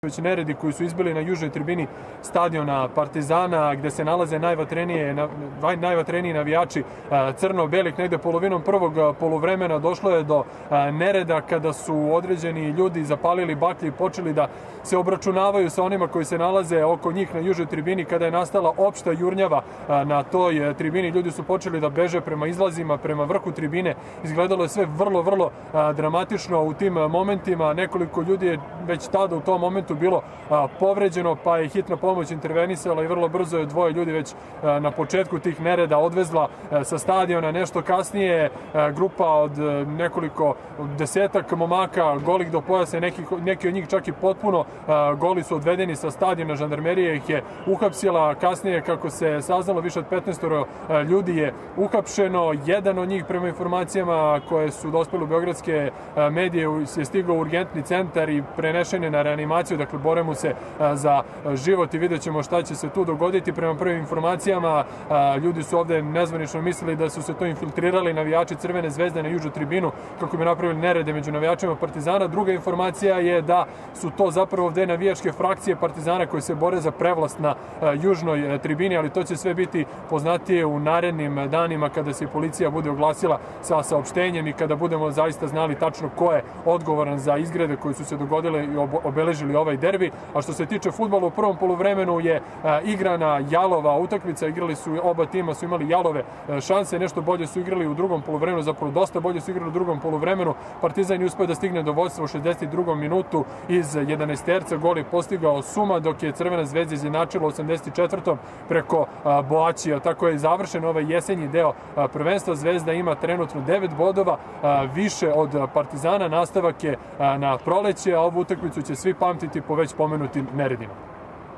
već neredi koji su izbili na južnoj tribini stadiona Partizana, gde se nalaze najvatreniji navijači crno-belih. Negde polovinom prvog poluvremena došlo je do nereda kada su određeni ljudi zapalili baklje i počeli da se obračunavaju sa onima koji se nalaze oko njih na južnoj tribini. Kada je nastala opšta jurnjava na toj tribini, ljudi su počeli da beže prema izlazima, prema vrhu tribine. Izgledalo je sve vrlo dramatično u tim momentima. Nekoliko ljudi je već tada u tom momentu bilo povređeno, pa je hitna pomoć intervenisala i vrlo brzo je dvoje ljudi već na početku tih nereda odvezla sa stadiona. Nešto kasnije grupa od nekoliko desetak momaka golih do pojasa, neki od njih čak i potpuno goli su odvedeni sa stadiona. Žandarmerija ih je uhapsila. Kasnije, kako se saznalo, više od 15 ljudi je uhapšeno. Jedan od njih, prema informacijama koje su dospele u beogradske medije, je stigao u urgentni centar i prenešen je na reanimaciju. Dakle, bore mu se za život i vidjet ćemo šta će se tu dogoditi. Prema prvim informacijama, ljudi su ovde nezvanično mislili da su se to infiltrirali navijači Crvene zvezde na južnu tribinu kako bi napravili nerede među navijačima Partizana. Druga informacija je da su to zapravo ovde navijačke frakcije Partizana koje se bore za prevlast na južnoj tribini, ali to će sve biti poznatije u narednim danima kada se policija bude oglasila sa saopštenjem i kada budemo zaista znali tačno ko je odgovoran za izgrede koji su se dogodile i obeležili ovaj derbi. A što se tiče fudbala, u prvom poluvremenu je igrana jalova utakmica. Igrali su, oba tima su imali jalove šanse, nešto bolje su igrali u drugom poluvremenu, zapravo dosta bolje su igrali u drugom poluvremenu. Partizan je uspeo da stigne do vodstva u 62. minutu iz 11-terca. Gol je postigao Suma, dok je Crvena zvezda izjednačila u 84. preko Boačija. Tako je završen ovaj jesenji deo prvenstva. Zvezda ima trenutno 9 bodova, više od Partizana. Nastavak je na proleće, a ovu utakmicu će svi pamtiti po već pomenutim neredima.